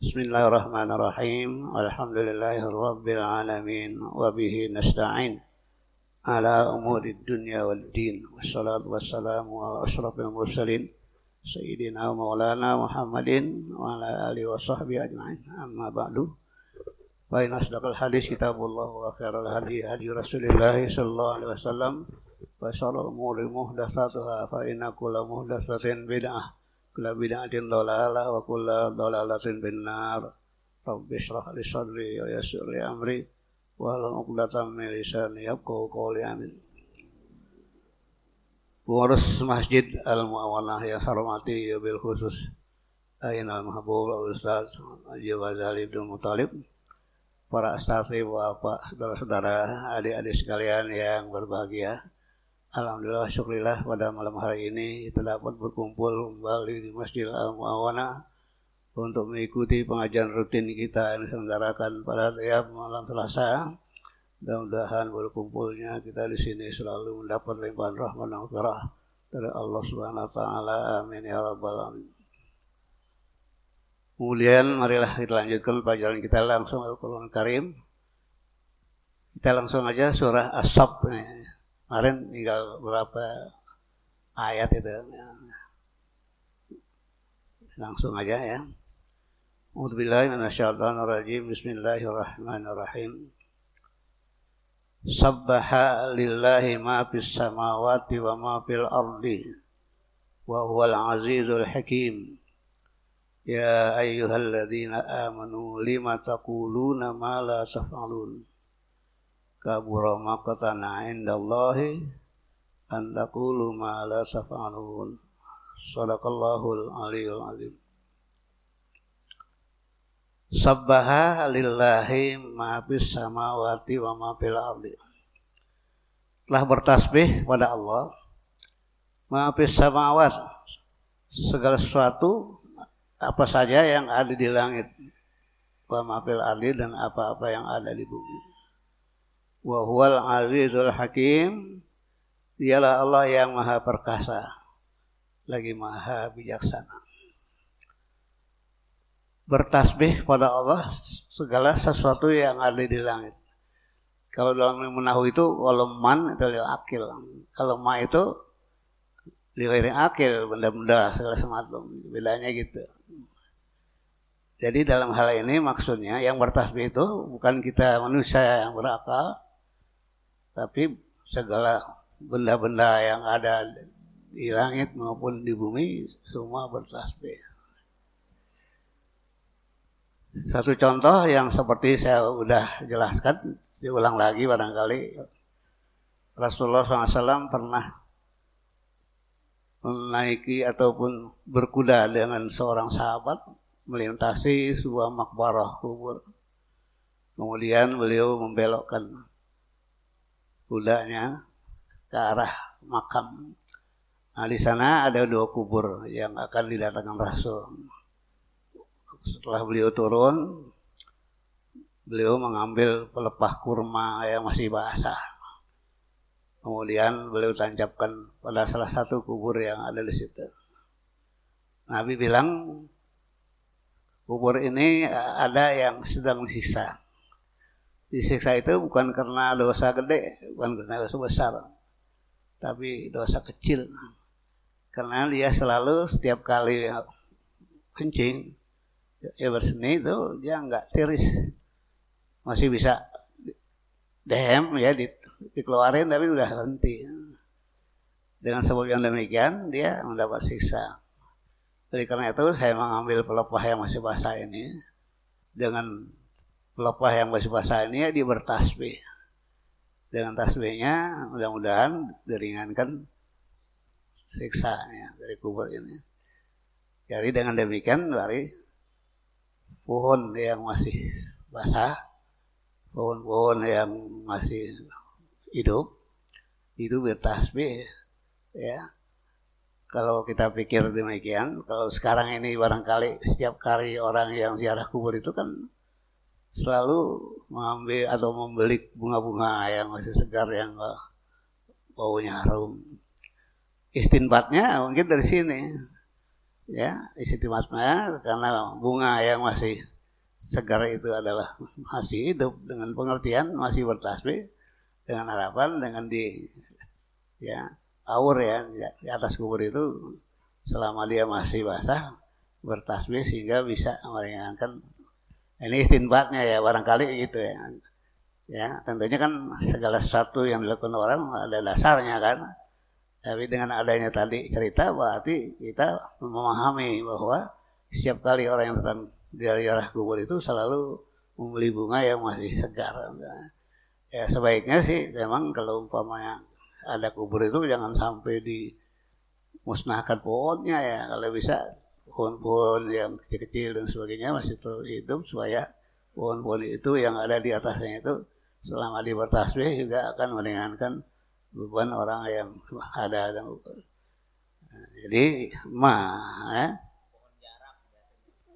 Bismillahirrahmanirrahim. Alhamdulillahirabbil alamin wa bihi nasta'in ala umuri dunya waddin. Wassalatu wassalamu ala asyrafil mursalin sayyidina wa maulana Muhammadin wa ala alihi wa sahbihi ajma'in. Amma ba'du. Fa inna asdaqal hadis kitabullah wa khairal hadi hadi Rasulillah sallallahu alaihi wasallam wa syarrul umuri muhdatsatuha fa inna kulla muhdatsatin bid'ah. Kulla bid'atin dhalalah wa kulla dhalalatin finnar. Rabbi shrah li sadri wa yassir li amri wahlul 'uqdatam min lisani yafqahu qawli. Amin. Pengurus Masjid Al-Mu'awanah yang saya hormati bil khusus Ainal Mahbub Ustaz Haji Ghazali bin Muthalib, para asatidz, bapak, saudara-saudara, adik-adik sekalian yang berbahagia. Alhamdulillah, syukurillah pada malam hari ini kita dapat berkumpul kembali di Masjid Al-Mu'awanah untuk mengikuti pengajian rutin kita yang diselenggarakan pada tiap malam Selasa. Mudah-mudahan berkumpulnya kita di sini selalu mendapat limpahan rahmat dan berkah dari Allah Subhanahu wa taala. Amin ya rabbal alamin. Kemudian marilah kita lanjutkan pelajaran kita langsung Al-Qur'an Karim. Kita langsung aja surah As-Saff nih. Kemarin tinggal berapa ayat itu. Langsung aja ya. A'udzubillahi minasyaitonirrajim. Bismillahirrahmanirrahim. Sabbaha lillahi ma fis samawati wa ma fil ardi wa huwal azizul hakim. Ya ayyuhalladzina amanu lima taquluna ma la taf'alun. Kabura maqtan 'indallahi an taqulu ma la taf'alun. Shadaqallahul aliyyul azim. Sabbaha lillahi ma fis samawati wa ma fil ardi. Telah bertasbih pada Allah ma fis samawat, segala sesuatu apa saja yang ada di langit, wa ma fil ardi, dan apa-apa yang ada di bumi. Wa huwal azizul hakim. Dialah Allah yang maha perkasa lagi maha bijaksana. Bertasbih pada Allah segala sesuatu yang ada di langit. Kalau dalam ilmu nahwu itu kalau man itu lil akil, kalau ma itu lil akil, benda-benda segala semacam, bedanya gitu. Jadi dalam hal ini maksudnya yang bertasbih itu bukan kita manusia yang berakal, tapi segala benda-benda yang ada di langit maupun di bumi semua bertasbih. Satu contoh yang seperti saya udah jelaskan, diulang lagi barangkali. Rasulullah SAW pernah menaiki ataupun berkuda dengan seorang sahabat melintasi sebuah makbarah kubur. Kemudian beliau membelokkan kudanya ke arah makam. Nah, di sana ada 2 kubur yang akan didatangkan Rasul. Setelah beliau turun, beliau mengambil pelepah kurma yang masih basah. Kemudian beliau tancapkan pada salah satu kubur yang ada di situ. Nabi bilang, kubur ini ada yang sedang disiksa. Disiksa itu bukan karena dosa gede, bukan karena dosa besar, tapi dosa kecil. Karena dia selalu setiap kali kencing, ya berseni itu dia nggak tiris, masih bisa dehem ya dikeluarin tapi udah berhenti. Dengan sebab yang demikian dia mendapat siksa. Jadi karena itu saya mengambil pelepah yang masih basah ini. Dengan pelepah yang masih basah ini ya dia bertasbih. Dengan tasbihnya mudah-mudahan diringankan siksanya dari kubur ini. Jadi dengan demikian dari pohon yang masih basah, pohon-pohon yang masih hidup itu bertasbih ya. Kalau kita pikir demikian, kalau sekarang ini barangkali setiap kali orang yang ziarah kubur itu kan selalu mengambil atau membeli bunga-bunga yang masih segar, yang baunya harum. Istinbatnya mungkin dari sini, ya, istinbatnya karena bunga yang masih segar itu adalah masih hidup, dengan pengertian masih bertasbih, dengan harapan dengan ya aur ya di atas kubur itu selama dia masih basah bertasbih sehingga bisa meringankan. Ini istinbatnya ya, barangkali gitu ya. Ya, tentunya kan segala sesuatu yang dilakukan orang ada dasarnya kan. Tapi dengan adanya tadi cerita berarti kita memahami bahwa setiap kali orang yang datang dari arah kubur itu selalu membeli bunga yang masih segar. Ya sebaiknya sih memang kalau umpamanya ada kubur itu jangan sampai dimusnahkan pohonnya ya, kalau bisa pohon-pohon yang kecil-kecil dan sebagainya masih terus hidup, supaya pohon-pohon itu yang ada di atasnya itu selama di bertasbih juga akan meringankan beban orang yang ada. Jadi ya.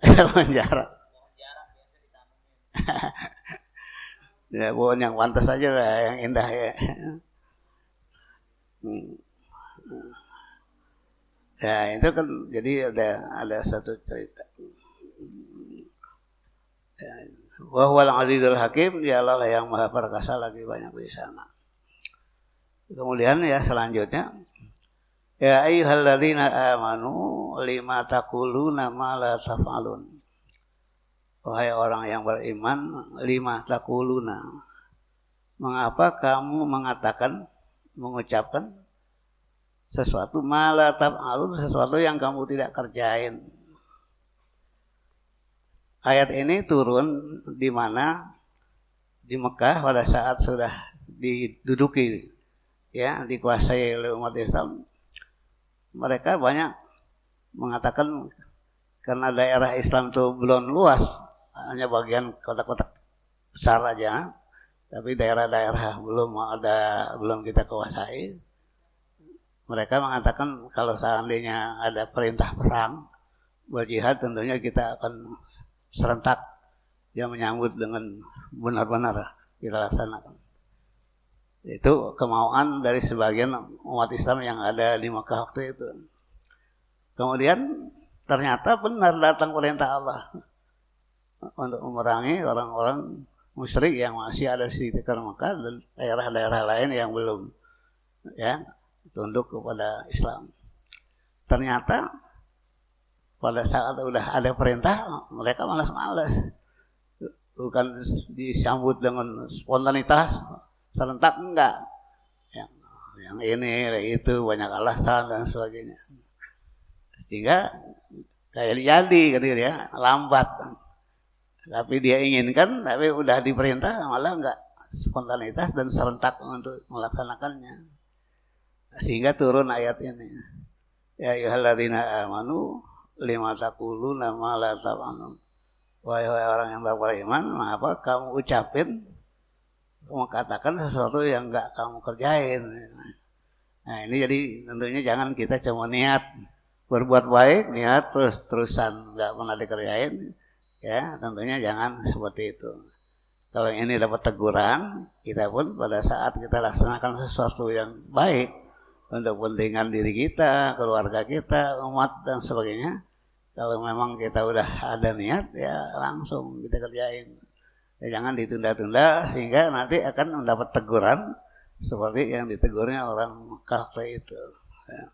Pohon jarak. Ya, pohon yang pantas aja lah, yang indah ya. Ya itu kan jadi ada satu cerita. Wa huwal azizul hakim, dialah yang maha perkasa lagi banyak bijaksana. Kemudian ya selanjutnya, ya ayyuhalladzina amanu lima taquluna ma la taf'alun. Wahai orang yang beriman, lima taquluna, mengapa kamu mengatakan, mengucapkan sesuatu malah taf'alun, sesuatu yang kamu tidak kerjain. Ayat ini turun di mana? Di Mekah pada saat sudah diduduki, ya, dikuasai oleh umat Islam. Mereka banyak mengatakan karena daerah Islam itu belum luas, hanya bagian kota-kota besar aja, tapi daerah-daerah belum kita kuasai. Mereka mengatakan kalau seandainya ada perintah perang, berjihad, tentunya kita akan serentak dia menyambut dengan benar-benar kita laksanakan. Itu kemauan dari sebagian umat Islam yang ada di Makkah waktu itu. Kemudian ternyata benar datang perintah Allah untuk memerangi orang-orang musyrik yang masih ada di sekitar Makkah dan daerah-daerah lain yang belum, ya, tunduk kepada Islam. Ternyata pada saat udah ada perintah, mereka malas-malas. Bukan disambut dengan spontanitas, serentak enggak. Yang ini, itu banyak alasan dan sebagainya. Sehingga kayak jadi gitu ya, lambat. Tapi dia inginkan, tapi udah diperintah malah enggak spontanitas dan serentak untuk melaksanakannya. Sehingga turun ayat ini. Ya ayyuhalladzina amanu lima taquluna ma la taf'alun. Wahai orang yang beriman, mengapa kamu ucapin, kamu katakan sesuatu yang enggak kamu kerjain. Nah, ini jadi tentunya jangan kita cuma niat berbuat baik, niat terus-terusan enggak pernah dikerjain. Ya, tentunya jangan seperti itu. Kalau ini dapat teguran, kita pun pada saat kita laksanakan sesuatu yang baik untuk kepentingan diri kita, keluarga kita, umat dan sebagainya, kalau memang kita udah ada niat, ya langsung kita kerjain. Ya, jangan ditunda-tunda sehingga nanti akan mendapat teguran seperti yang ditegurnya orang Mekah itu. Ya.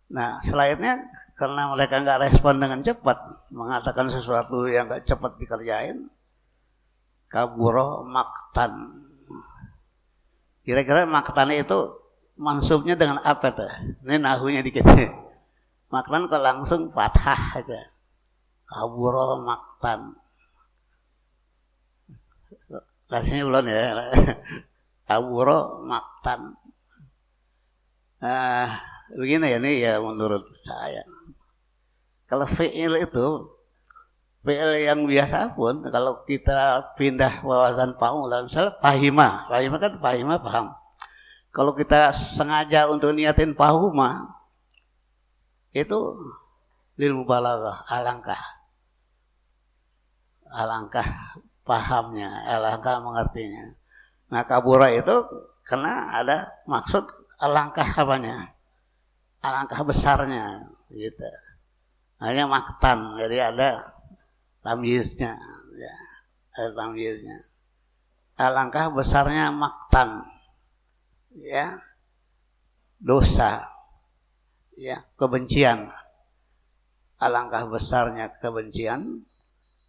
Nah, selainnya karena mereka nggak respon dengan cepat, mengatakan sesuatu yang nggak cepat dikerjain, kaburo maktan. Kira-kira maktan itu mansubnya dengan apa tuh? Ini nahunya dikit. Maktan kok langsung fathah aja. Kaburo maktan. Rasanya belum ya. Kaburo maktan. Begini ya, ini ya menurut saya. Kalau fi'il itu, fi'il yang biasa pun, kalau kita pindah wawasan paula, misalnya pahima kan pahima paham. Kalau kita sengaja untuk niatin pahuma, itu lil mubalaghah, alangkah pahamnya, alangkah mengertinya. Nah, kabura itu karena ada maksud alangkah apanya? Alangkah besarnya gitu. Hanya maktan, jadi ada tamyiznya, ya, ada tamyiznya. Alangkah besarnya maktan, ya, dosa, ya, kebencian. Alangkah besarnya kebencian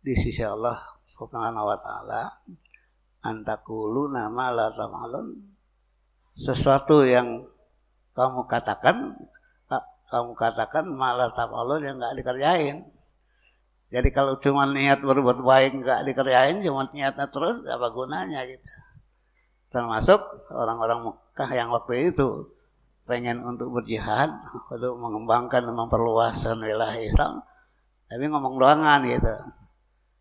di sisi Allah Subhanahu wa taala, antakulu nama la tamalun, sesuatu yang kamu katakan malah tamalun yang enggak dikerjain. Jadi kalau cuma niat berbuat baik enggak dikerjain, cuma niatnya terus, apa gunanya gitu. Termasuk orang-orang Mekah yang waktu itu pengen untuk berjihad, untuk mengembangkan dan memperluas wilayah Islam, tapi ngomong doangan gitu.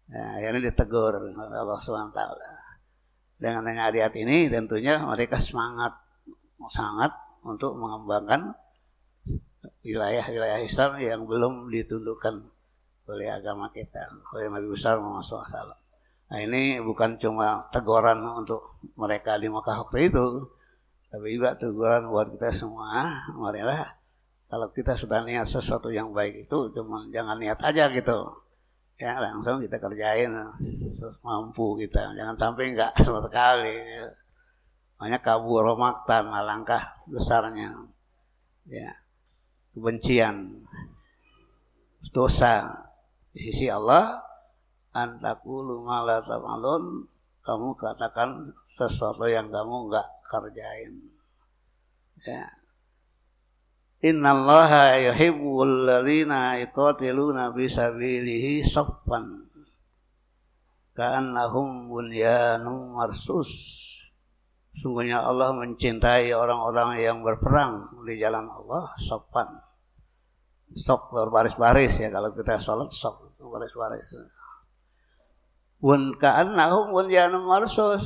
Nah, ini ditegur oleh Allah SWT. Dengan ayat ini tentunya mereka sangat untuk mengembangkan wilayah-wilayah Islam yang belum ditundukkan oleh agama kita, oleh Nabi besar Muhammad SAW. Nah, ini bukan cuma teguran untuk mereka di Mekah waktu itu, tapi juga teguran buat kita semua. Marilah kalau kita sudah niat sesuatu yang baik itu, cuma jangan niat aja gitu, ya langsung kita kerjain semampu kita, jangan sampai enggak sama sekali. Makanya kabur maktan, alangkah besarnya, ya, kebencian, dosa di sisi Allah, antakulu ma la tamalun, kamu katakan sesuatu yang kamu enggak kerjain. Ya. Innallaha yuhibbul ladzina yuqatiluna fi sabilihi shaffan ka'annahum bunyanun marsus. Sungguhnya Allah mencintai orang-orang yang berperang di jalan Allah, shaffan. Shaf berbaris-baris, ya, kalau kita sholat shaf baris-baris. Bun ka'annahum bunyanun marsus,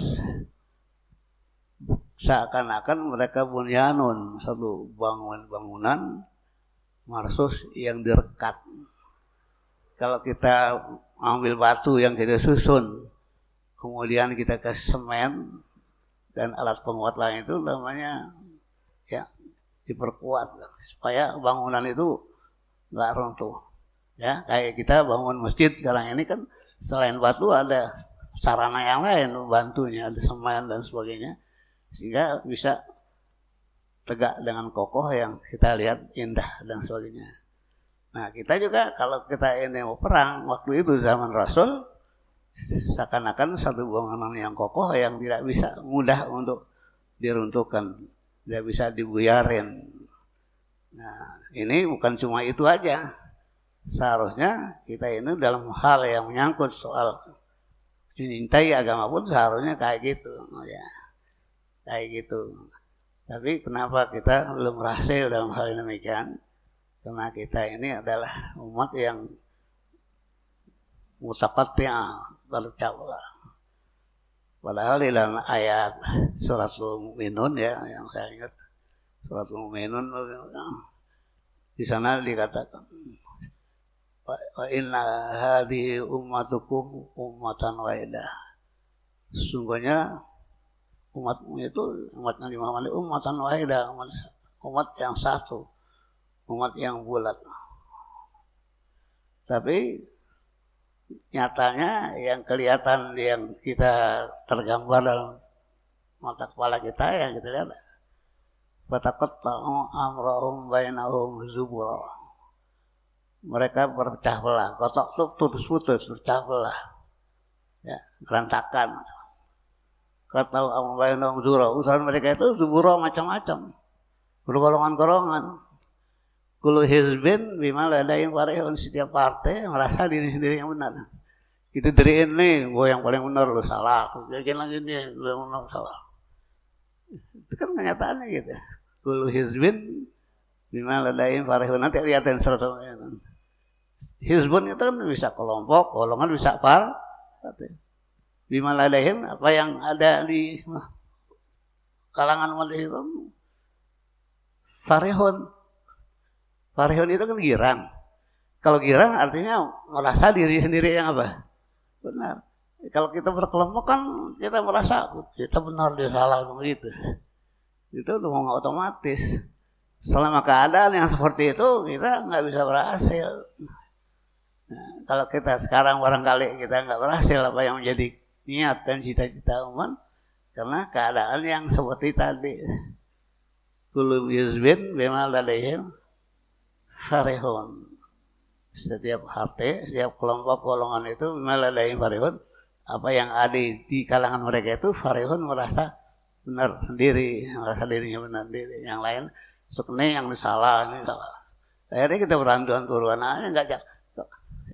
seakan-akan mereka bunyanun, satu bangunan marsus yang direkat. Kalau kita ambil batu yang kita susun, kemudian kita kasih semen dan alat penguat lain, itu namanya, ya, diperkuat supaya bangunan itu nggak runtuh. Ya, kayak kita bangun masjid sekarang ini kan selain batu ada sarana yang lain bantunya, ada semen dan sebagainya, sehingga bisa tegak dengan kokoh yang kita lihat indah dan sebagainya. Nah, kita juga kalau kita ini mau perang waktu itu zaman Rasul, seakan-akan satu bangunan yang kokoh yang tidak bisa mudah untuk diruntuhkan, tidak bisa dibuyarin. Nah, ini bukan cuma itu aja. Seharusnya kita ini dalam hal yang menyangkut soal mencintai agama pun seharusnya kayak gitu, ya, kayak gitu. Tapi kenapa kita belum berhasil dalam hal ini demikian? Karena kita ini adalah umat yang mutaqatti'ah, berpecah belah. Padahal di dalam ayat Suratul Mu'minun, ya, yang saya ingat Suratul Mu'minun, di sana dikatakan, wa inna hadhihi ummatukum ummatan wahidah. Sungguhnya umatmu itu, umat Nabi Muhammad, ummatan wahidah, umat yang satu, umat yang bulat. Tapi nyatanya yang kelihatan, yang kita tergambar dalam mata kepala kita, yang kita lihat, fataqatta'u amrahum bainahum zubura. Mereka berpecah belah, kotak putus-putus, berpecah belah, ya, berantakan. Kata amrahum bainahum zubura, urusan mereka itu zubura macam-macam, bergolongan-golongan. Kullu hizbin bima ladaihim farihun, setiap partai merasa diri sendiri yang benar. Kita diriin nih, gue yang paling benar, lu salah. Yakin lagi nih, lu yang benar, salah. Itu kan kenyataannya gitu. Kullu hizbin bima ladaihim farihun. Nanti lihatin serta-serta. Hizbun itu kan bisa kelompok, golongan bisa partai. Bima ladaihim, apa yang ada di kalangan umat itu farihun, Farihun itu kan girang. Kalau girang artinya merasa diri sendiri yang apa? Benar. Kalau kita berkelompok kan kita merasa kita benar, dia salah begitu. Itu udah otomatis. Selama keadaan yang seperti itu kita nggak bisa berhasil. Nah, kalau kita sekarang barangkali kita nggak berhasil apa yang menjadi niat dan cita-cita umat karena keadaan yang seperti tadi. Kullu hizbin bima ladaihim farihun. Setiap partai, setiap kelompok golongan itu bima ladaihim farihun. Apa yang ada di kalangan mereka itu farihun merasa benar sendiri, merasa dirinya benar sendiri. Yang lain ini yang salah, ini salah. Akhirnya kita berantuan-turuan aja nggak.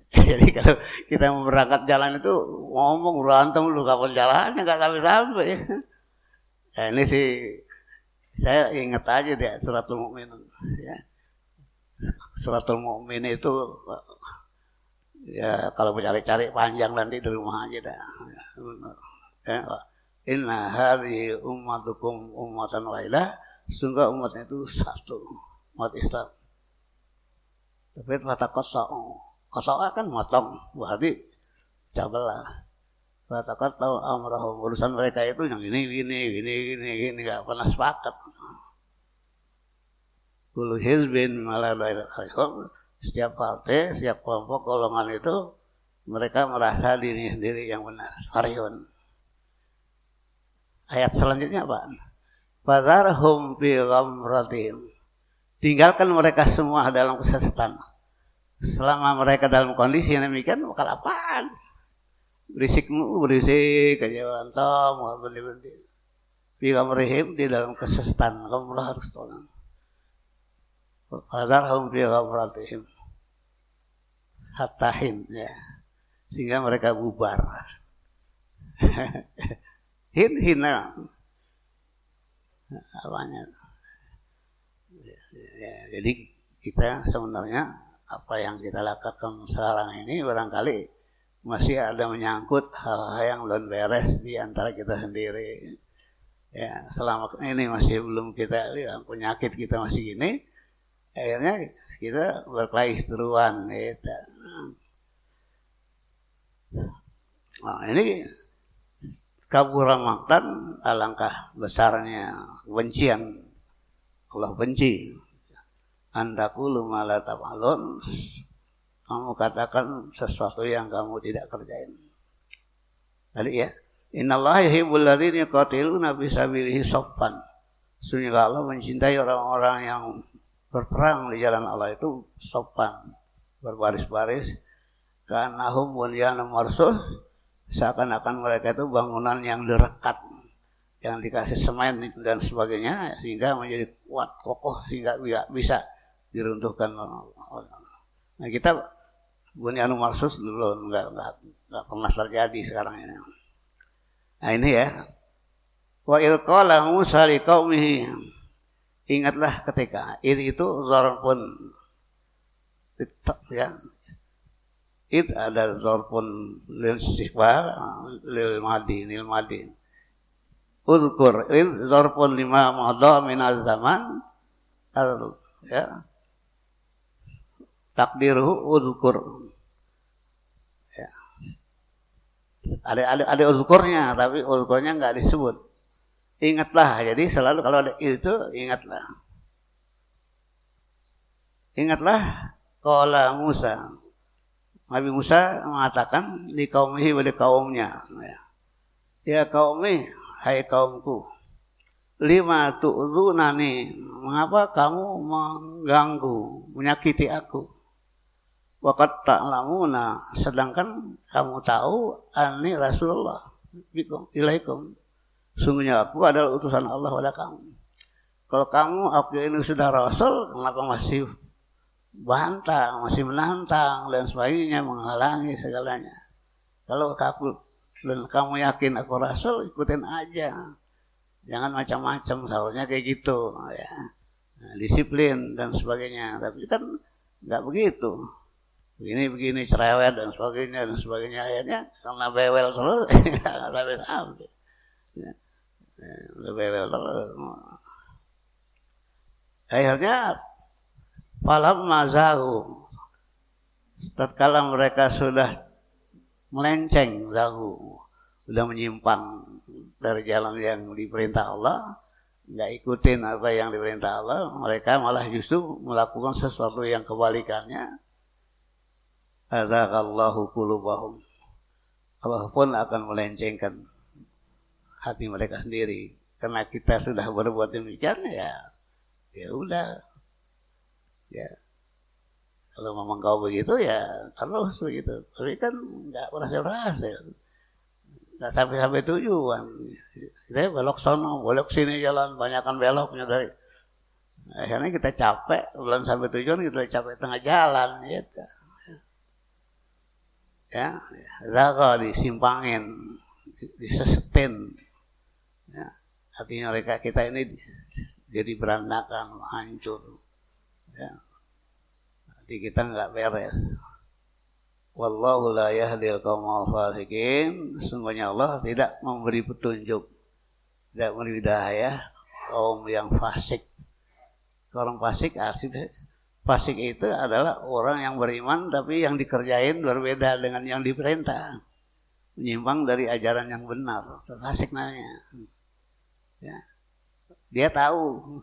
Jadi kalau kita mau berangkat jalan itu ngomong berantem lu kapan jalannya nggak sampai-sampai. Nah, ini sih saya ingat aja deh Suratul Mukmin. Ya. Suratul Mukmin itu ya kalau mencari-cari panjang nanti di rumah aja dah. Ya. Inna hadhihi ummatukum ummatan wahidah. Sungguh umatnya itu satu, umat Islam. Tapi kata Kosoa kan motong, berarti cabelah. Katakan tahu amrahum urusan mereka itu yang gini, nggak pernah sepakat. Kullu hizbin malah setiap partai, setiap kelompok golongan itu mereka merasa diri sendiri yang benar. Farihun. Ayat selanjutnya apa? Fadharhum fi ghamratihim. Tinggalkan mereka semua dalam kesesatan. Selama mereka dalam kondisi yang demikian, bakal apaan? Berisik aja berantem, berhenti. Bila merehim di dalam kesesatan, kamu harus tolong. Fadarhum fi ghamratihim hattahin, ya, sehingga mereka bubar. Hina, apanya? Ya, jadi kita sebenarnya apa yang kita lakukan sekarang ini barangkali masih ada menyangkut hal-hal yang belum beres di antara kita sendiri. Ya, selama ini masih belum kita lihat penyakit kita masih gini, akhirnya kita berkelahi seteruan. Gitu. Nah, ini kabura maqtan, alangkah besarnya kebencian. Allah benci. Andaqulu ma la taf'alun, kamu katakan sesuatu yang kamu tidak kerjain. Tadi ya, innallaha yuhibbul ladzina yuqatiluna fi sabilihi shaffan. Sesungguhnya Allah mencintai orang-orang yang berperang di jalan Allah itu shaffan, berbaris-baris. Kanahum bunyanun marsus, seakan-akan mereka itu bangunan yang direkat, yang dikasih semen dan sebagainya sehingga menjadi kuat, kokoh sehingga bisa diruntuhkan. Nah, kita bunyanun marsus dulu enggak pernah terjadi sekarang ini. Nah, ini ya. Wa idh qala Musa liqaumihi. Ingatlah ketika itu zarfun, ya. It ada zarfun lil istighfar lil madi. Udhkur id zarfun lima madha min az-zaman, ya. Takdiruhu udhkur. Ya. Ada udhkurnya, tapi udhkurnya enggak disebut. Ingatlah, jadi selalu kalau ada itu ingatlah. Ingatlah qala Musa. Nabi Musa mengatakan li qaumihi wa li kaumnya. Ya qaumi, hai kaumku. Lima tu'dzunani, mengapa kamu mengganggu, menyakiti aku? Wa qad ta'lamuna, sedangkan kamu tahu anni Rasulullah ilaikum. Sungguhnya aku adalah utusan Allah pada kamu. Kalau kamu aku ini sudah Rasul, kenapa masih bantah, masih menantang dan sebagainya, menghalangi segalanya? Kalau aku dan kamu yakin aku Rasul, ikutin aja. Jangan macam-macam, seharusnya kayak gitu, ya. Nah, disiplin dan sebagainya. Tapi kan nggak begitu. Begini cerewet dan sebagainya. Akhirnya karena bewel terus, nggak sampai. Bewel terus. Akhirnya falamma zaghu, tatkala mereka sudah melenceng, zaghu, sudah menyimpang dari jalan yang diperintah Allah, nggak ikutin apa yang diperintah Allah, mereka malah justru melakukan sesuatu yang kebalikannya. Azaghallahu qulubahum, Allah pun akan melencengkan hati mereka sendiri. Karena kita sudah berbuat demikian, ya udah, ya kalau memang kau begitu ya terus begitu. Tapi kan nggak berhasil, nggak sampai tujuan. Kita belok sono, belok sini jalan, banyakkan beloknya dari. Akhirnya kita capek, belum sampai tujuan kita capek tengah jalan, gitu. Ya, zaga disimpangin, disesetin. Ya, artinya mereka kita ini jadi berantakan, hancur. Ya. Hati kita nggak beres. Wallahu la yahdil qaumal fasiqin. Sungguhnya Allah tidak memberi petunjuk, tidak memberi hidayah kaum yang fasik. Orang fasik asik. Fasik itu adalah orang yang beriman tapi yang dikerjain berbeda dengan yang diperintah. Menyimpang dari ajaran yang benar. Fasik namanya. Ya. Dia tahu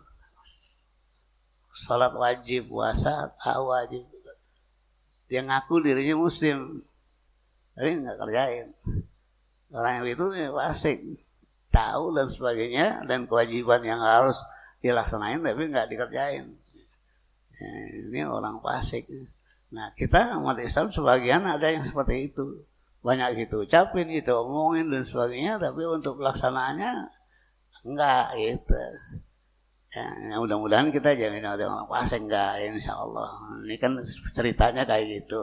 salat wajib, puasa wajib. Dia ngaku dirinya muslim, tapi nggak kerjain. Orang yang itu fasik, tahu dan sebagainya, dan kewajiban yang harus dilaksanain tapi nggak dikerjain. Ini orang fasik. Nah, kita umat Islam sebagian ada yang seperti itu. Banyak gitu ucapin, itu omongin dan sebagainya, tapi untuk pelaksanaannya enggak gitu. Ya, mudah-mudahan kita jangan ada orang fasik, enggak, ya, insya Allah. Ini kan ceritanya kayak gitu.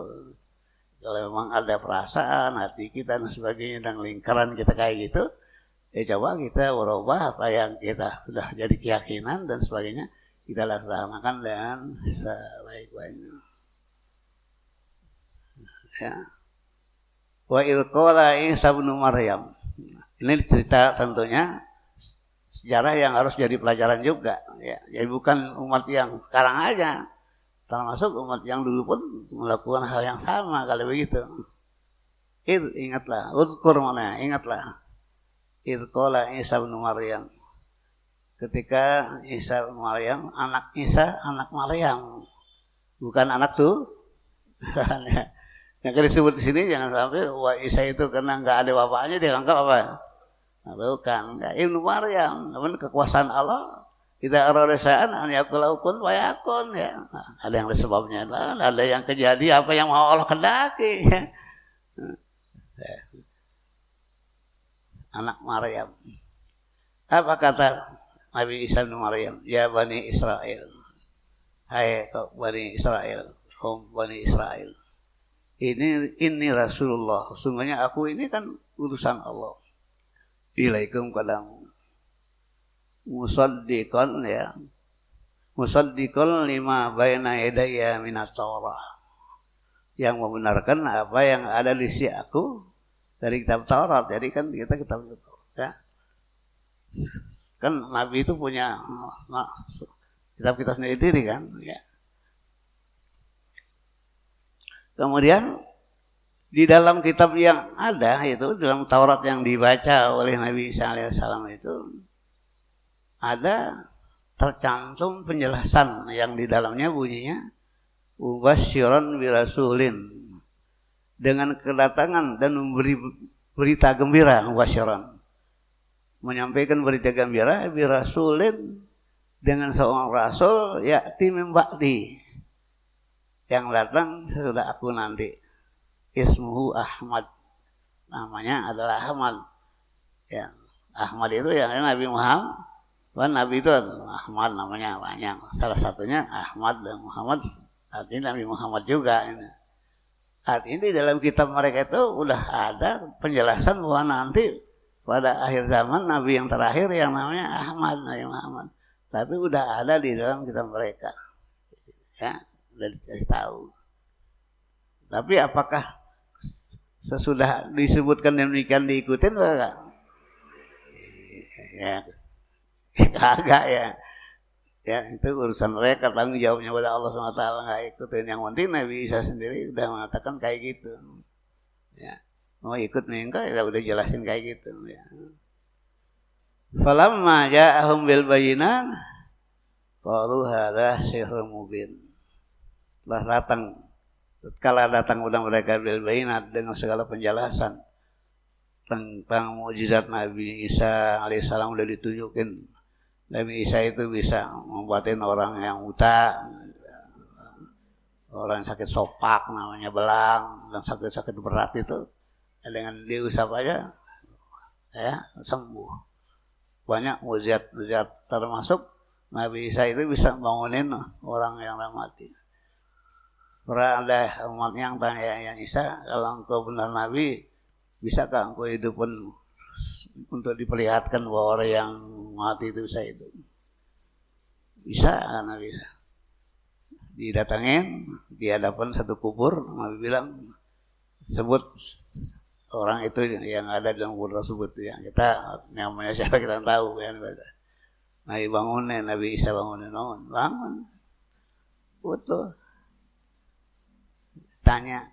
Kalau memang ada perasaan, hati kita dan sebagainya, dan lingkaran kita kayak gitu, ya coba kita berubah apa yang kita sudah jadi keyakinan dan sebagainya, kita laksanakan dengan sebaik-baiknya. Ya. Wa idh qala Isa ibn Maryam. Ini cerita tentunya sejarah yang harus jadi pelajaran juga, ya. Jadi bukan umat yang sekarang aja, termasuk umat yang dulu pun melakukan hal yang sama kalau begitu. Ingatlah, udkur mana, ingatlah. Qala Isa bin Maryam. Ketika Isa bin Maryam, anak Isa, anak Maryam, bukan anak tuh. Yang disebut di sini jangan sampai wah Isa itu karena nggak ada bapaknya dianggap apa? Nah, bukan, Ibnu Maryam, namun kekuasaan Allah tidak ada saan hanya kulaukun wayakun, ya. Nah, ada yang sebabnya, ada yang kejadian apa yang mau Allah kendaki. Anak Maryam. Apa kata Nabi Isa bin Maryam? Ya Bani Israel, hai Bani Israel, kaum Bani Israel. Ini Rasulullah. Sungguhnya aku ini kan utusan Allah. Ilaikum kadamu musaddiqan, ya, musaddiqan lima baina yadayya minat Taurah, yang membenarkan apa yang ada di sisi aku dari kitab Taurat. Jadi kan kita kitab Taurat, ya. Kan Nabi itu punya kitab-kitab sendiri kan, ya. Kemudian di dalam kitab yang ada itu, dalam Taurat yang dibaca oleh Nabi Isa alaihissalam itu ada tercantum penjelasan yang di dalamnya bunyinya mubasysyiran birasulin, dengan kedatangan dan memberi berita gembira, mubasysyiran, menyampaikan berita gembira, birasulin, dengan seorang rasul, ya'ti min ba'di, yang datang sesudah aku nanti. Ismuhu Ahmad, namanya adalah Ahmad. Ya, Ahmad itu yang Nabi Muhammad. Kan Nabi itu Ahmad namanya banyak. Salah satunya Ahmad, dan Muhammad artinya Nabi Muhammad juga. Artinya di dalam kitab mereka itu udah ada penjelasan bahwa nanti pada akhir zaman Nabi yang terakhir yang namanya Ahmad, Nabi Muhammad. Tapi udah ada di dalam kitab mereka. Ya, udah dikasih tahu. Tapi apakah sesudah disebutkan demikian diikutin enggak? Ya, kagak, ya. Ya, itu urusan mereka, tanggung jawabnya pada Allah SWT, nggak ikutin. Yang penting Nabi Isa sendiri udah mengatakan kayak gitu. Ya, mau ikut enggak ya udah jelasin kayak gitu. Ya. Falamma ja'ahum bil bayyinat qalu hadza sihrun mubin. Tatkala datang kepada mereka bil bayyinat dengan segala penjelasan tentang mukjizat Nabi Isa alaihissalam udah ditunjukin. Nabi Isa itu bisa membuatin orang yang buta, orang yang sakit sopak namanya belang, dan sakit-sakit berat itu dengan diusap aja ya sembuh. Banyak mukjizat termasuk Nabi Isa itu bisa bangunin orang yang mati. Pernah ada umat yang tanya yang Isa, kalau engkau benar Nabi, bisakah engkau hidupin untuk diperlihatkan bahwa orang yang mati itu bisa hidup? Bisa, karena bisa. Didatangin di hadapan satu kubur, Nabi bilang sebut orang itu yang ada di dalam kubur tersebut ya. Kita namanya siapa kita tahu kan. Nabi bangunin, Nabi Isa bangun. Betul. Tanya,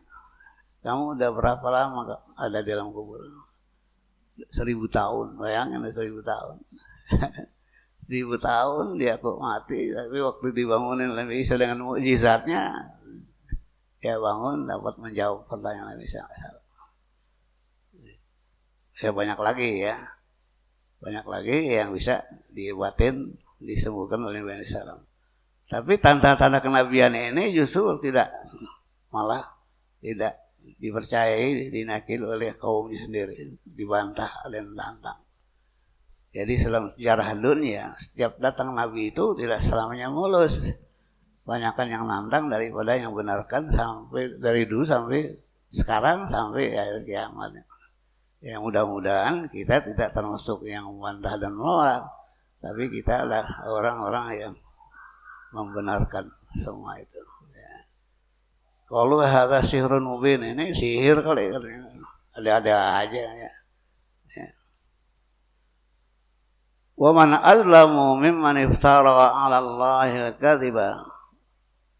kamu udah berapa lama ada di dalam kubur? 1000 tahun, bayangin 1000 tahun. 1000 tahun dia kok mati, tapi waktu dibangunin Nabi Isa dengan mukjizatnya, dia bangun dapat menjawab pertanyaan Nabi Isa. Ya banyak lagi yang bisa dibuatin, disembuhkan oleh Nabi Isa. Tapi tanda-tanda kenabian ini justru malah tidak dipercayai, dinakil oleh kaumnya sendiri, dibantah dan ditantang. Jadi selama sejarah dunia, setiap datang Nabi itu tidak selamanya mulus. Banyakan yang nantang daripada yang benarkan, sampai dari dulu sampai sekarang sampai akhir kiamat. Ya mudah-mudahan kita tidak termasuk yang membantah dan menolak, tapi kita adalah orang-orang yang membenarkan semua itu. Kalau hadza sihrun mubin, ini sihir kali katanya. Ada aja ya. Wa man azlamu mimman iftara 'ala Allahi al-kadhiba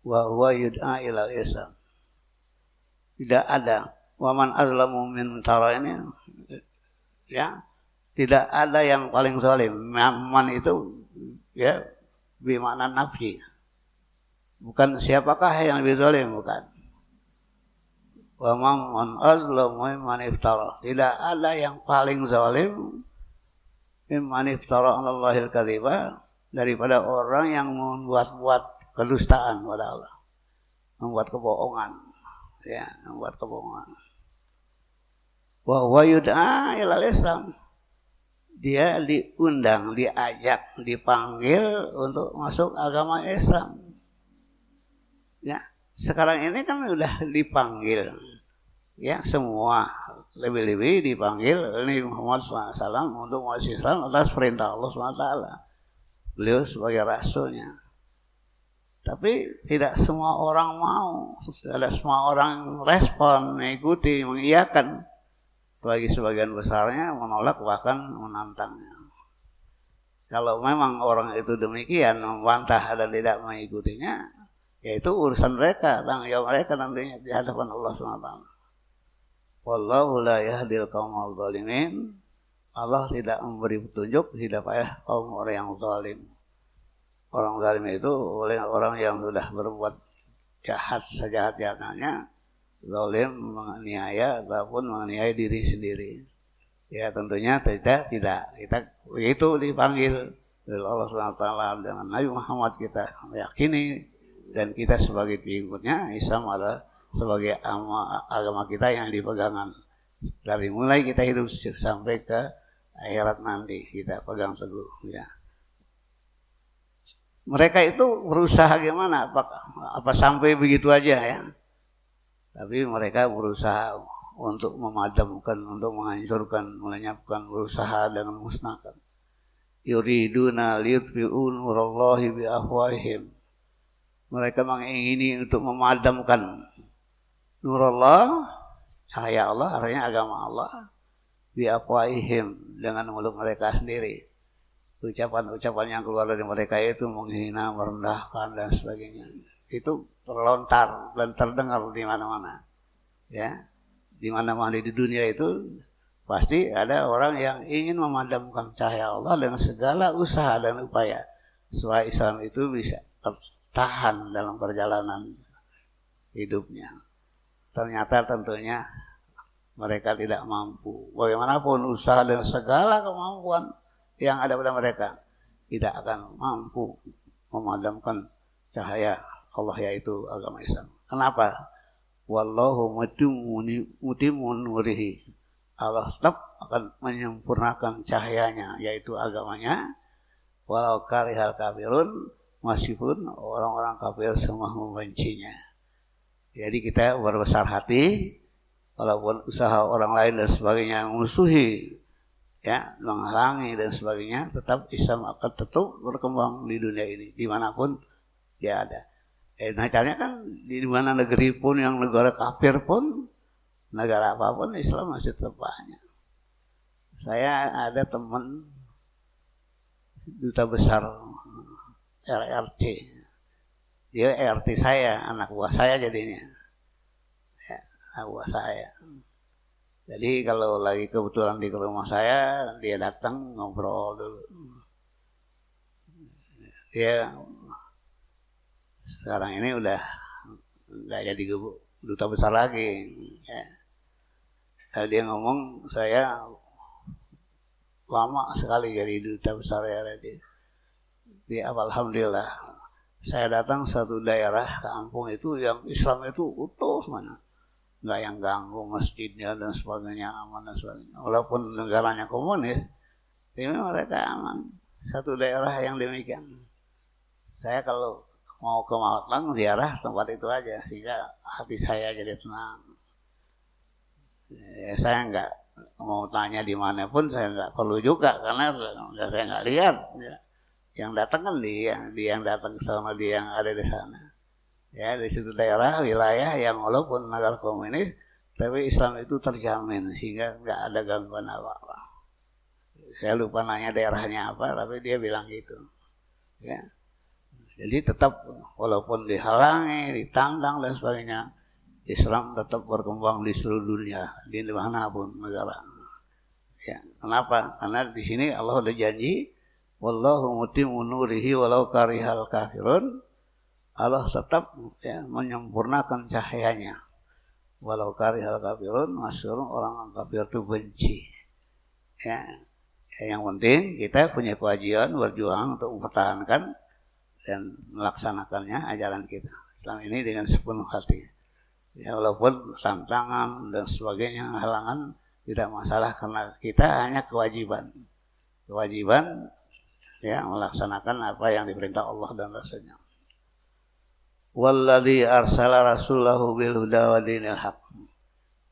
wa huwa yud'a ila al-Islam. Tidak ada wa man azlamu min iftara ini ya, tidak ada yang paling zalim. Man itu ya bermakna nafi. Bukan siapakah yang lebih zalim, bukan. Wa man azlamu mimman iftara. Tidak ada yang paling zalim mimman iftara 'ala Allahil kadhiba, daripada orang yang membuat-buat kedustaan pada Allah. Membuat kebohongan. Ya, membuat kebohongan. Wa huwa yud'a ila Islam. Dia diundang, diajak, dipanggil untuk masuk agama Islam. Ya, sekarang ini kan udah dipanggil, ya semua lebih-lebih dipanggil oleh Muhammad SAW untuk masuk Islam atas perintah Allah SWT. Beliau sebagai rasulnya. Tapi tidak semua orang mau, tidak semua orang respon, mengikuti, mengiyakan. Bagi sebagian besarnya menolak bahkan menantangnya. Kalau memang orang itu demikian, membantah dan tidak mengikutinya, yaitu urusan mereka, tanggung jawab mereka nantinya di hadapan Allah SWT. Wallahu la yahdil qaumal zalimin. Allah tidak memberi petunjuk hidayah kaum orang yang zalim. Orang zalim itu oleh orang yang sudah berbuat jahat sejahat-jahatnya, zalim, menganiaya ataupun menganiaya diri sendiri. Ya tentunya tidak. Kita itu dipanggil oleh Allah SWT dengan Nabi Muhammad, kita meyakini. Dan kita sebagai pengikutnya, Islam adalah sebagai agama kita yang dipegangan. Dari mulai kita hidup sampai ke akhirat nanti, kita pegang teguh. Ya. Mereka itu berusaha gimana? Apa sampai begitu aja ya? Tapi mereka berusaha untuk memadamkan, untuk menghancurkan, melenyapkan, berusaha dengan musnahkan. Yuriduna liyutfi'u nurallahi bi afwahihim. Mereka mengingini untuk memadamkan nur Allah, cahaya Allah, artinya agama Allah, bi afwahihim, dengan mulut mereka sendiri. ucapan-ucapan yang keluar dari mereka itu menghina, merendahkan dan sebagainya. Itu terlontar dan terdengar di mana-mana. Ya, di mana-mana di dunia itu pasti ada orang yang ingin memadamkan cahaya Allah dengan segala usaha dan upaya supaya Islam itu bisa tertahan dalam perjalanan hidupnya. Ternyata tentunya mereka tidak mampu. Bagaimanapun usaha dan segala kemampuan yang ada pada mereka tidak akan mampu memadamkan cahaya Allah, yaitu agama Islam. Kenapa? Wallahu mutimmun nurihi. Allah tetap akan menyempurnakan cahayanya, yaitu agamanya. Walau karihal kafirun, meskipun orang-orang kafir semua membencinya. Jadi kita berbesar hati, walaupun usaha orang lain dan sebagainya memusuhi, ya, menghalangi dan sebagainya, tetap Islam akan tetap berkembang di dunia ini, dimanapun dia ada. Nah caranya kan di mana negeri pun, yang negara kafir pun, negara apapun, Islam masih tetap banyak. Saya ada teman duta besar RRC, dia RT saya, anak buah saya jadinya, ya, anak buah saya. Jadi kalau lagi kebetulan di rumah saya, dia datang ngobrol dulu. Dia sekarang ini udah nggak jadi duta besar lagi. Ya. Dia ngomong, saya lama sekali jadi duta besar ya. Dia alhamdulillah, saya datang satu daerah kampung itu yang Islam itu utuh mana. Nggak yang ganggu masjidnya dan sebagainya, aman dan sebagainya. Walaupun negaranya komunis, ini mereka aman. Satu daerah yang demikian. Saya kalau mau ke Magelang ziarah tempat itu aja, sehingga hati saya jadi tenang. Ya, saya nggak mau tanya di mana pun, saya nggak perlu juga, karena saya nggak lihat. Ya. Yang datang kan dia yang datang ke sana, dia yang ada di sana. Ya, di situ daerah, wilayah yang walaupun negara komunis, tapi Islam itu terjamin, sehingga nggak ada gangguan apa-apa. Saya lupa nanya daerahnya apa, tapi dia bilang gitu. Ya. Jadi tetap walaupun dihalangi, ditantang dan sebagainya, Islam tetap berkembang di seluruh dunia, di manapun negara. Ya, kenapa? Karena di sini Allah udah janji, wallahu mutimmu nurihi walau karihal kafirun. Allah tetap, ya, menyempurnakan cahayanya. Walau karihal kafirun, masyhur orang kafir itu benci. Ya, yang penting kita punya kewajiban berjuang untuk mempertahankan dan melaksanakannya ajaran kita Islam ini dengan sepenuh hati. Ya, walaupun tantangan dan sebagainya, halangan, tidak masalah, karena kita hanya kewajiban, ya, melaksanakan apa yang diperintah Allah dan Rasulnya. Walladzi arsala rasulahu bil huda wa dinil haq.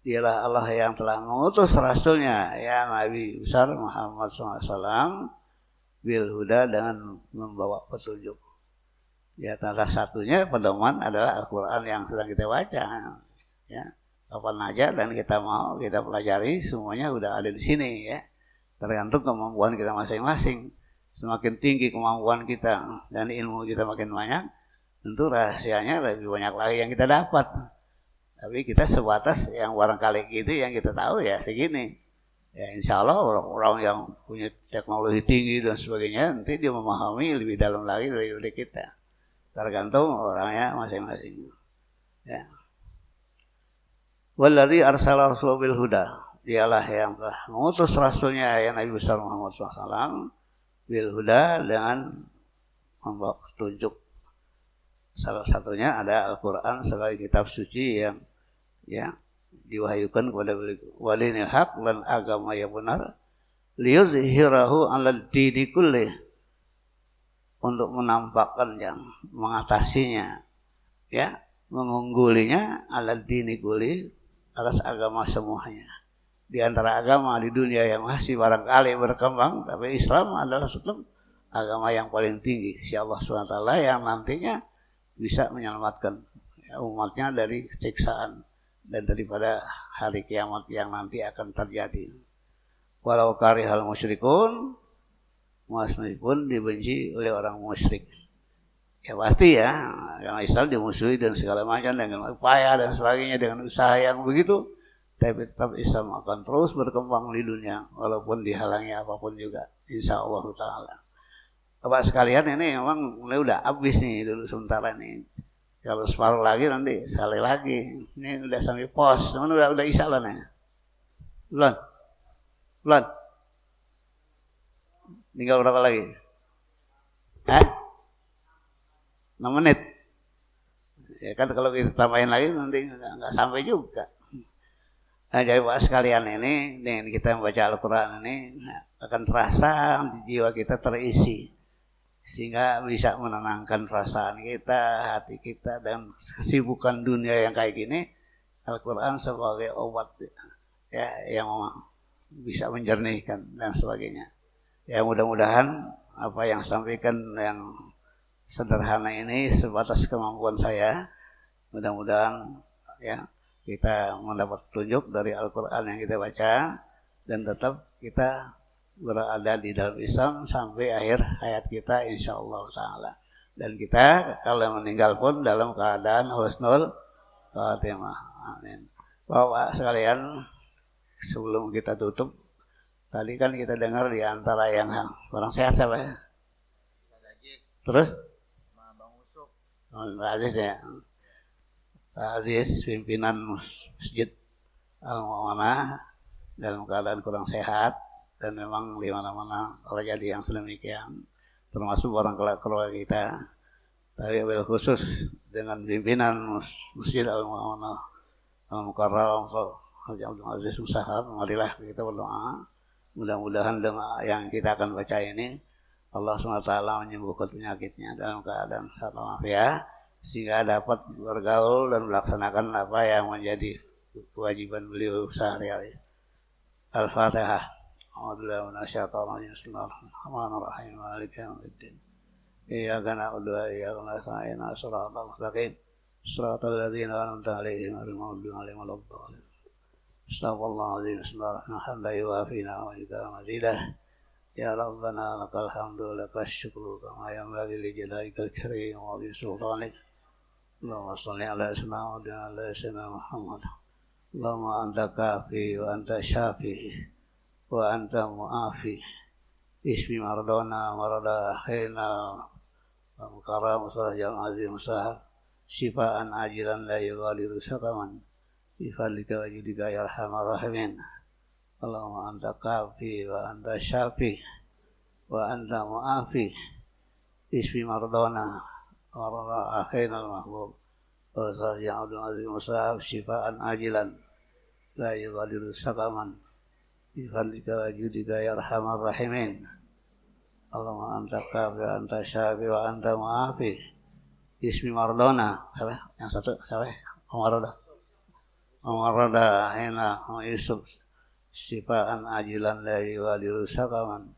Dialah Allah yang telah mengutus rasulnya, ya, Nabi besar Muhammad SAW, bil huda, dengan membawa petunjuk. Ya, salah satunya pedoman adalah Al-Quran yang sedang kita baca. Ya, kapan aja dan kita mau, kita pelajari, semuanya udah ada di sini, ya. Tergantung kemampuan kita masing-masing. Semakin tinggi kemampuan kita dan ilmu kita makin banyak, tentu rahasianya lebih banyak lagi yang kita dapat. Tapi kita sebatas yang barangkali gitu yang kita tahu, ya segini. Ya, insya Allah orang-orang yang punya teknologi tinggi dan sebagainya, nanti dia memahami lebih dalam lagi dari kita. Tergantung orangnya masing-masing. Ya. Walladzi arsala rasulahu bil huda. Dialah yang telah mengutus rasulnya, yang Nabi besar Muhammad SAW, bil huda, dengan membawa petunjuk. Salah satunya ada Al-Quran sebagai kitab suci yang, ya, diwahyukan kepada walinil haq, dan agama yang benar, liyuzhirahu 'alad dini kullih, untuk menampakkan, yang mengatasinya, ya, mengunggulinya, 'alad dini kullih, atas agama semuanya. Di antara agama di dunia yang masih barangkali berkembang, tapi Islam adalah tetap agama yang paling tinggi, si Allah SWT, yang nantinya bisa menyelamatkan, ya, umatnya dari siksaan dan daripada hari kiamat yang nanti akan terjadi. Walau karihal musyrikun, meskipun dibenci oleh orang musyrik. Ya pasti ya, yang Islam dimusuhi dan segala macam dengan upaya dan sebagainya, dengan usaha yang begitu, tapi tetap Islam akan terus berkembang di dunia walaupun dihalangi apapun juga, insya Allah Ta'ala. Bapak sekalian, ini memang udah habis nih dulu sementara nih. Kalau separuh lagi nanti sekali lagi. Ini udah sampai pos, teman udah isya lah nih. Belum. Tinggal berapa lagi? 6 menit. Ya kan kalau kita tambahin lagi nanti nggak sampai juga. Nah, jadi Pak sekalian, ini dengan kita membaca Al-Quran ini akan terasa di jiwa kita terisi, sehingga bisa menenangkan perasaan kita, hati kita, dan kesibukan dunia yang kayak gini. Al-Quran sebagai obat ya, yang bisa menjernihkan dan sebagainya. Ya mudah-mudahan apa yang sampaikan yang sederhana ini sebatas kemampuan saya. Mudah-mudahan ya kita mendapat petunjuk dari Al-Quran yang kita baca, dan tetap kita berada di dalam Islam sampai akhir hayat kita, insya Allah Ta'ala. Dan kita kalau meninggal pun dalam keadaan husnul khatimah. Amin. Bapak sekalian, sebelum kita tutup, tadi kan kita dengar di antara yang orang sehat siapa ya? Terus? Aziz ya. Aziz, pimpinan Masjid Al-Mu'amanah, dalam keadaan kurang sehat, dan memang di mana-mana terjadi yang sedemikian, termasuk orang keluarga kita. Tapi bil khusus dengan pimpinan Masjid Al-Mu'amanah Al-Mukarram Abdul Aziz Musahab, marilah kita berdoa. Mudah-mudahan dengan yang kita akan baca ini Allah SWT menyembuhkan penyakitnya dalam keadaan sehat walafiat, sehingga dapat bergaul dan melaksanakan apa yang menjadi kewajiban beliau sehari-hari. Al-Fatihah. A'udzubillahi minasyaitonir rajim. Bismillahirrahmanirrahim. Maliki yaumiddin. Iyyaka na'budu wa iyyaka nasta'in. Shiratal mustaqim. Shiratal ladzina an'amta 'alaihim ghairil maghdubi 'alaihim waladdallin. Astaghfirullahaladzim. Bismillahirrahmanirrahim. Wa fina wa ika mazidah. Ya Rabbana lakal hamdu lakas syukru kama yanbaghi li jalalikal karim wa li sultanik. Allahumma shalli ala sayyidina Muhammad. Allahumma anta kafi wa anta syafi wa anta mu'afi. Ismi mardona marada khaina wa mukarram sahajal azim sahab. Shifaan ajilan la yughadiru saqaman. Bifadlika wa judika ya arhamar rahimin. Allahumma anta kafi wa anta syafi wa anta mu'afi. Ismi mardona warra akhinal mahbub wa sarja Abdul Aziz Musahab. Shifaan ajilan la yughadiru saqaman bifadlika wa judika ya arhamar rahimin. Allahumma anta kafi wa anta syafi wa anta mu'afi. Ismi mardona, yang satu siapa? Omar Rada Hena Yusuf. Sifaan ajilan la yughadiru saqaman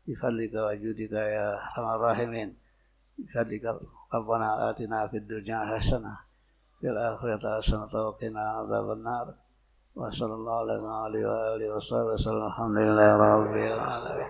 bifadlika wa judika ya arhamar rahimin. Bifadlika Rabbana atina fid dunya hasanah fil akhirati hasanah wa qina adzabannar. Wa sallallahu alaihi wa alihi wasallam. Alhamdulillahi rabbil alamin.